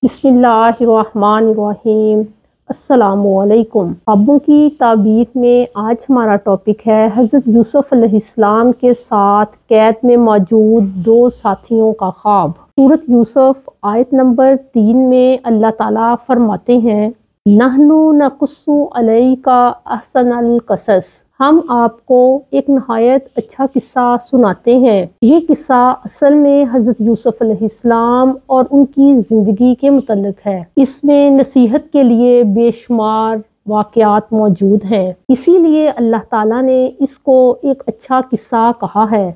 بسم اللہ الرحمن الرحیم۔ السلام علیکم۔ خوابوں کی تعبیر میں آج ہمارا ٹاپک ہے حضرت یوسف علیہ السلام کے ساتھ قید میں موجود دو ساتھیوں کا خواب۔ سورۃ یوسف آیت نمبر 3 میں اللہ تعالیٰ فرماتے ہیں نحن نقص علیک احسن القصص، ہم آپ کو ایک نہایت اچھا قصہ سناتے ہیں۔ یہ قصہ اصل میں حضرت یوسف علیہ السلام اور ان کی زندگی کے متعلق ہے۔ اس میں نصیحت کے لیے بے شمار واقعات موجود ہیں، اسی لیے اللہ تعالیٰ نے اس کو ایک اچھا قصہ کہا ہے۔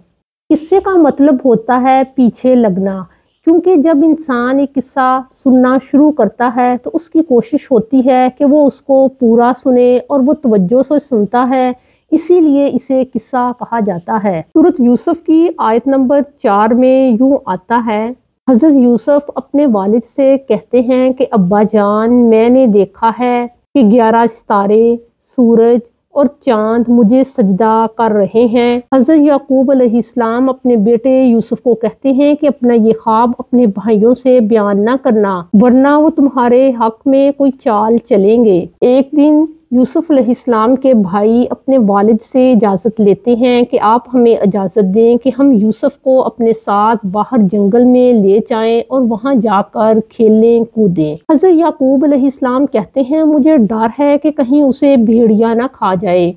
قصے کا مطلب ہوتا ہے پیچھے لگنا، کیونکہ جب انسان ایک قصہ سننا شروع کرتا ہے تو اس کی کوشش ہوتی ہے کہ وہ اس کو پورا سنے اور وہ توجہ سے سنتا ہے، اسی لیے اسے قصہ کہا جاتا ہے۔ سورۃ یوسف کی آیت نمبر 4 میں یوں آتا ہے حضرت یوسف اپنے والد سے کہتے ہیں کہ ابا جان، میں نے دیکھا ہے کہ 11 ستارے، سورج اور چاند مجھے سجدہ کر رہے ہیں۔ حضرت یعقوب علیہ السلام اپنے بیٹے یوسف کو کہتے ہیں کہ اپنا یہ خواب اپنے بھائیوں سے بیان نہ کرنا، ورنہ وہ تمہارے حق میں کوئی چال چلیں گے۔ ایک دن یوسف علیہ السلام کے بھائی اپنے والد سے اجازت لیتے ہیں کہ آپ ہمیں اجازت دیں کہ ہم یوسف کو اپنے ساتھ باہر جنگل میں لے جائیں اور وہاں جا کر کھیلیں کودیں۔ حضرت یعقوب علیہ السلام کہتے ہیں مجھے ڈر ہے کہ کہیں اسے بھیڑیا نہ کھا جائے،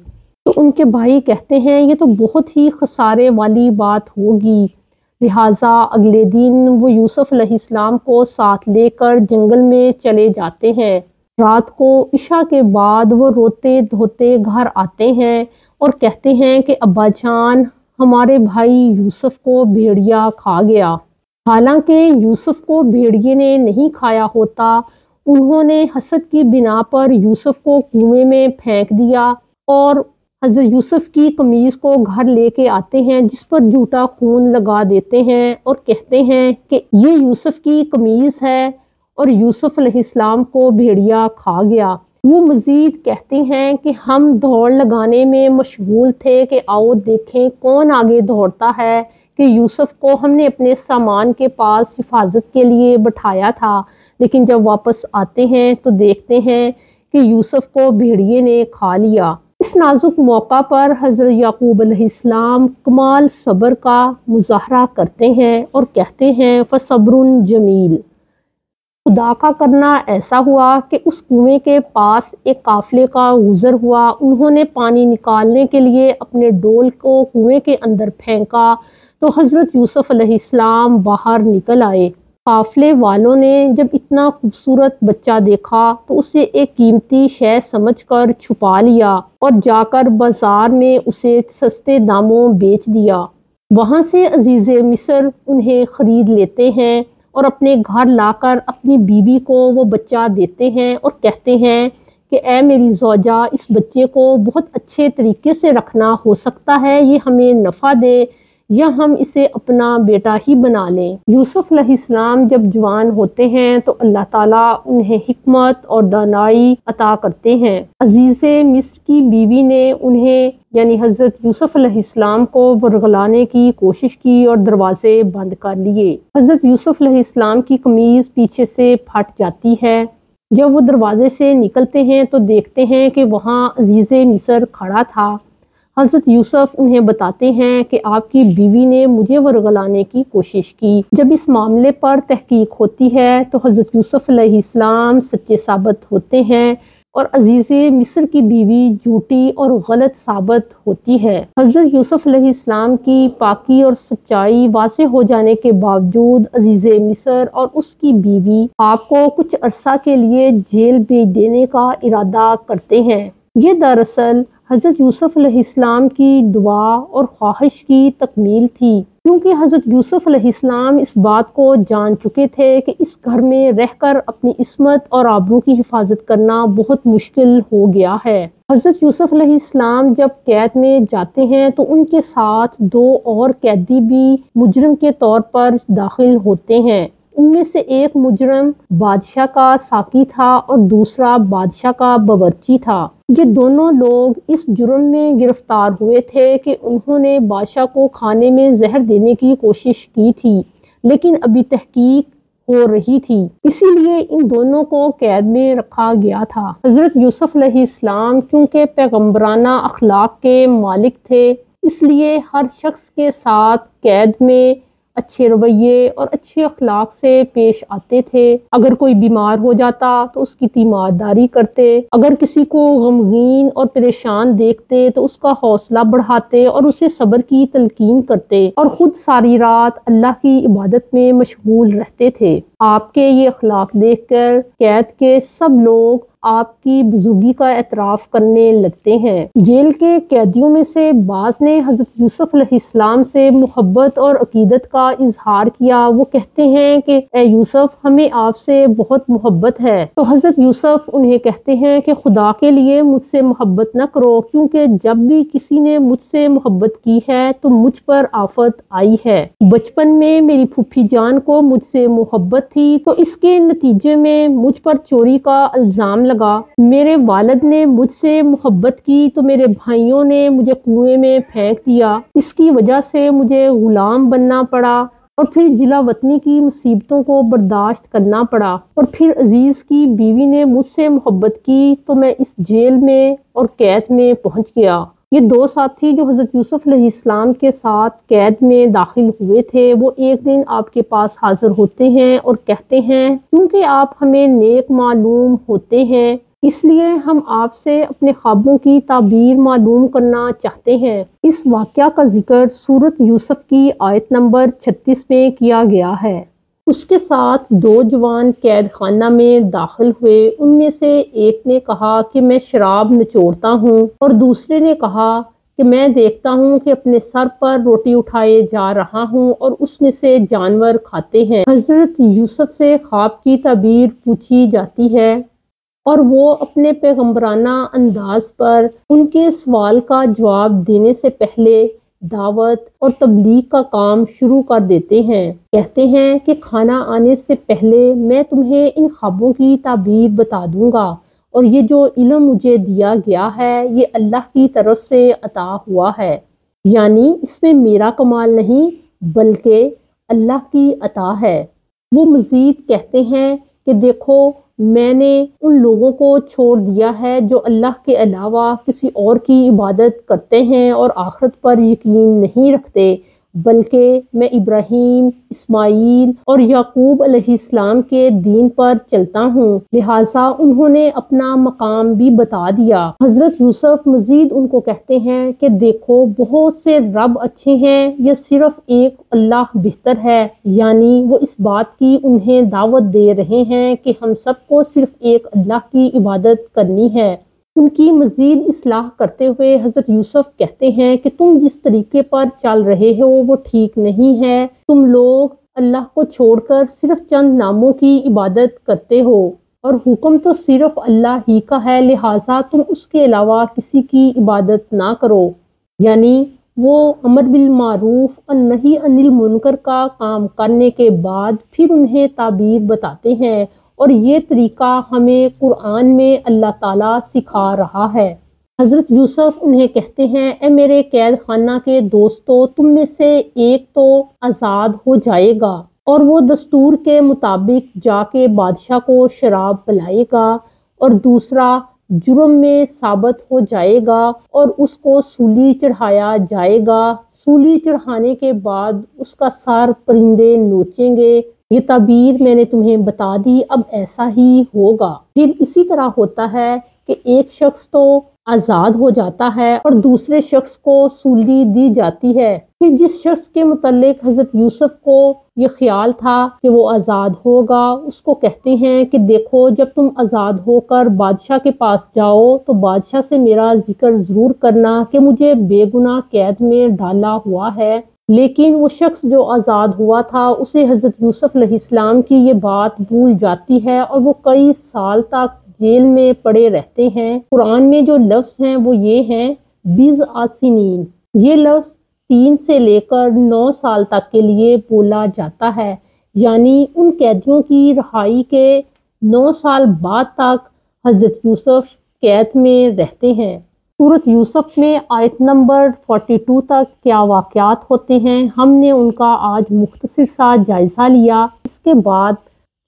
تو ان کے بھائی کہتے ہیں یہ تو بہت ہی خسارے والی بات ہوگی۔ لہٰذا اگلے دن وہ یوسف علیہ السلام کو ساتھ لے کر جنگل میں چلے جاتے ہیں۔ رات کو عشاء کے بعد وہ روتے دھوتے گھر آتے ہیں اور کہتے ہیں کہ ابا جان، ہمارے بھائی یوسف کو بھیڑیا کھا گیا۔ حالانکہ یوسف کو بھیڑیے نے نہیں کھایا ہوتا، انہوں نے حسد کی بنا پر یوسف کو کنویں میں پھینک دیا اور حضرت یوسف کی قمیض کو گھر لے کے آتے ہیں، جس پر جھوٹا خون لگا دیتے ہیں اور کہتے ہیں کہ یہ یوسف کی قمیض ہے اور یوسف علیہ السلام کو بھیڑیا کھا گیا۔ وہ مزید کہتے ہیں کہ ہم دوڑ لگانے میں مشغول تھے کہ آؤ دیکھیں کون آگے دوڑتا ہے، کہ یوسف کو ہم نے اپنے سامان کے پاس حفاظت کے لیے بٹھایا تھا، لیکن جب واپس آتے ہیں تو دیکھتے ہیں کہ یوسف کو بھیڑیے نے کھا لیا۔ اس نازک موقع پر حضرت یعقوب علیہ السلام کمال صبر کا مظاہرہ کرتے ہیں اور کہتے ہیں فصبر جمیل۔ خدا کا کرنا ایسا ہوا کہ اس کنویں کے پاس ایک قافلے کا گزر ہوا، انہوں نے پانی نکالنے کے لیے اپنے ڈول کو کنویں کے اندر پھینکا تو حضرت یوسف علیہ السلام باہر نکل آئے۔ قافلے والوں نے جب اتنا خوبصورت بچہ دیکھا تو اسے ایک قیمتی شے سمجھ کر چھپا لیا اور جا کر بازار میں اسے سستے داموں بیچ دیا۔ وہاں سے عزیز مصر انہیں خرید لیتے ہیں اور اپنے گھر لا کر اپنی بیوی کو وہ بچہ دیتے ہیں اور کہتے ہیں کہ اے میری زوجہ، اس بچے کو بہت اچھے طریقے سے رکھنا، ہو سکتا ہے یہ ہمیں نفع دے یا ہم اسے اپنا بیٹا ہی بنا لیں۔ یوسف علیہ السلام جب جوان ہوتے ہیں تو اللہ تعالیٰ انہیں حکمت اور دانائی عطا کرتے ہیں۔ عزیز مصر کی بیوی نے انہیں یعنی حضرت یوسف علیہ السلام کو ورغلانے کی کوشش کی اور دروازے بند کر لیے۔ حضرت یوسف علیہ السلام کی قمیض پیچھے سے پھٹ جاتی ہے۔ جب وہ دروازے سے نکلتے ہیں تو دیکھتے ہیں کہ وہاں عزیز مصر کھڑا تھا۔ حضرت یوسف انہیں بتاتے ہیں کہ آپ کی بیوی نے مجھے ورغلانے کی کوشش کی۔ جب اس معاملے پر تحقیق ہوتی ہے تو حضرت یوسف علیہ السلام سچے ثابت ہوتے ہیں اور عزیز مصر کی بیوی جھوٹی اور غلط ثابت ہوتی ہے۔ حضرت یوسف علیہ السلام کی پاکی اور سچائی واضح ہو جانے کے باوجود عزیز مصر اور اس کی بیوی آپ کو کچھ عرصہ کے لیے جیل بھیج دینے کا ارادہ کرتے ہیں۔ یہ دراصل حضرت یوسف علیہ السلام کی دعا اور خواہش کی تکمیل تھی، کیونکہ حضرت یوسف علیہ السلام اس بات کو جان چکے تھے کہ اس گھر میں رہ کر اپنی عصمت اور آبرو کی حفاظت کرنا بہت مشکل ہو گیا ہے۔ حضرت یوسف علیہ السلام جب قید میں جاتے ہیں تو ان کے ساتھ 2 اور قیدی بھی مجرم کے طور پر داخل ہوتے ہیں۔ ان میں سے ایک مجرم بادشاہ کا ساقی تھا اور دوسرا بادشاہ کا باورچی تھا۔ یہ دونوں لوگ اس جرم میں گرفتار ہوئے تھے کہ انہوں نے بادشاہ کو کھانے میں زہر دینے کی کوشش کی تھی، لیکن ابھی تحقیق ہو رہی تھی، اسی لیے ان دونوں کو قید میں رکھا گیا تھا۔ حضرت یوسف علیہ السلام کیونکہ پیغمبرانہ اخلاق کے مالک تھے، اس لیے ہر شخص کے ساتھ قید میں اچھے رویے اور اچھے اخلاق سے پیش آتے تھے۔ اگر کوئی بیمار ہو جاتا تو اس کی تیمارداری کرتے، اگر کسی کو غمگین اور پریشان دیکھتے تو اس کا حوصلہ بڑھاتے اور اسے صبر کی تلقین کرتے، اور خود ساری رات اللہ کی عبادت میں مشغول رہتے تھے۔ آپ کے یہ اخلاق دیکھ کر قید کے سب لوگ آپ کی بزرگی کا اعتراف کرنے لگتے ہیں۔ جیل کے قیدیوں میں سے بعض نے حضرت یوسف علیہ السلام سے محبت اور عقیدت کا اظہار کیا۔ وہ کہتے ہیں کہ اے یوسف، ہمیں آپ سے بہت محبت ہے۔ تو حضرت یوسف انہیں کہتے ہیں کہ خدا کے لیے مجھ سے محبت نہ کرو، کیونکہ جب بھی کسی نے مجھ سے محبت کی ہے تو مجھ پر آفت آئی ہے۔ بچپن میں میری پھوپھی جان کو مجھ سے محبت تھی، تو اس کے نتیجے میں مجھ پر چوری کا الزام لگا۔ میرے والد نے مجھ سے محبت کی تو میرے بھائیوں نے مجھے کنویں میں پھینک دیا، اس کی وجہ سے مجھے غلام بننا پڑا، اور پھر جلا وطنی کی مصیبتوں کو برداشت کرنا پڑا، اور پھر عزیز کی بیوی نے مجھ سے محبت کی تو میں اس جیل میں اور قید میں پہنچ گیا۔ یہ دو ساتھی جو حضرت یوسف علیہ السلام کے ساتھ قید میں داخل ہوئے تھے، وہ ایک دن آپ کے پاس حاضر ہوتے ہیں اور کہتے ہیں کیونکہ آپ ہمیں نیک معلوم ہوتے ہیں، اس لیے ہم آپ سے اپنے خوابوں کی تعبیر معلوم کرنا چاہتے ہیں۔ اس واقعہ کا ذکر سورۃ یوسف کی آیت نمبر 36 میں کیا گیا ہے۔ اس کے ساتھ دو جوان قید خانہ میں داخل ہوئے۔ ان میں سے ایک نے کہا کہ میں شراب نچوڑتا ہوں، اور دوسرے نے کہا کہ میں دیکھتا ہوں کہ اپنے سر پر روٹی اٹھائے جا رہا ہوں اور اس میں سے جانور کھاتے ہیں۔ حضرت یوسف سے خواب کی تعبیر پوچھی جاتی ہے، اور وہ اپنے پیغمبرانہ انداز پر ان کے سوال کا جواب دینے سے پہلے دعوت اور تبلیغ کا کام شروع کر دیتے ہیں۔ کہتے ہیں کہ کھانا آنے سے پہلے میں تمہیں ان خوابوں کی تعبیر بتا دوں گا، اور یہ جو علم مجھے دیا گیا ہے یہ اللہ کی طرف سے عطا ہوا ہے، یعنی اس میں میرا کمال نہیں بلکہ اللہ کی عطا ہے۔ وہ مزید کہتے ہیں کہ دیکھو، میں نے ان لوگوں کو چھوڑ دیا ہے جو اللہ کے علاوہ کسی اور کی عبادت کرتے ہیں اور آخرت پر یقین نہیں رکھتے، بلکہ میں ابراہیم، اسماعیل اور یعقوب علیہ السلام کے دین پر چلتا ہوں، لہٰذا انہوں نے اپنا مقام بھی بتا دیا۔ حضرت یوسف مزید ان کو کہتے ہیں کہ دیکھو، بہت سے رب اچھے ہیں یا صرف ایک اللہ بہتر ہے، یعنی وہ اس بات کی انہیں دعوت دے رہے ہیں کہ ہم سب کو صرف ایک اللہ کی عبادت کرنی ہے۔ ان کی مزید اصلاح کرتے ہوئے حضرت یوسف کہتے ہیں کہ تم جس طریقے پر چل رہے ہو وہ ٹھیک نہیں ہے، تم لوگ اللہ کو چھوڑ کر صرف چند ناموں کی عبادت کرتے ہو، اور حکم تو صرف اللہ ہی کا ہے، لہٰذا تم اس کے علاوہ کسی کی عبادت نہ کرو۔ یعنی وہ امر بالمعروف اور نہی عن المنکر کا کام کرنے کے بعد پھر انہیں تعبیر بتاتے ہیں، اور یہ طریقہ ہمیں قرآن میں اللہ تعالیٰ سکھا رہا ہے۔ حضرت یوسف انہیں کہتے ہیں اے میرے قید خانہ کے دوستو، تم میں سے ایک تو آزاد ہو جائے گا، اور وہ دستور کے مطابق جا کے بادشاہ کو شراب پلائے گا، اور دوسرا جرم میں ثابت ہو جائے گا اور اس کو سولی چڑھایا جائے گا۔ سولی چڑھانے کے بعد اس کا سر پرندے نوچیں گے۔ یہ تعبیر میں نے تمہیں بتا دی، اب ایسا ہی ہوگا۔ پھر اسی طرح ہوتا ہے کہ ایک شخص تو آزاد ہو جاتا ہے اور دوسرے شخص کو سولی دی جاتی ہے۔ پھر جس شخص کے متعلق حضرت یوسف کو یہ خیال تھا کہ وہ آزاد ہوگا، اس کو کہتے ہیں کہ دیکھو، جب تم آزاد ہو کر بادشاہ کے پاس جاؤ تو بادشاہ سے میرا ذکر ضرور کرنا کہ مجھے بے گناہ قید میں ڈالا ہوا ہے۔ لیکن وہ شخص جو آزاد ہوا تھا، اسے حضرت یوسف علیہ السلام کی یہ بات بھول جاتی ہے اور وہ کئی سال تک جیل میں پڑے رہتے ہیں۔ قرآن میں جو لفظ ہیں وہ یہ ہیں بضع سنین۔ یہ لفظ 3 سے لے کر 9 سال تک کے لیے بولا جاتا ہے، یعنی ان قیدیوں کی رہائی کے 9 سال بعد تک حضرت یوسف قید میں رہتے ہیں۔ سورۃ یوسف میں آیت نمبر 42 تک کیا واقعات ہوتے ہیں، ہم نے ان کا آج مختصر سا جائزہ لیا۔ اس کے بعد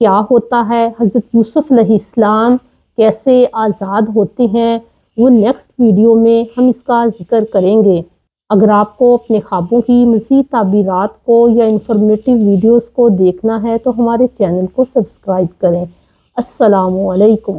کیا ہوتا ہے، حضرت یوسف علیہ السلام کیسے آزاد ہوتے ہیں، وہ نیکسٹ ویڈیو میں ہم اس کا ذکر کریں گے۔ اگر آپ کو اپنے خوابوں کی مزید تعبیرات کو یا انفارمیٹیو ویڈیوز کو دیکھنا ہے تو ہمارے چینل کو سبسکرائب کریں۔ السلام علیکم۔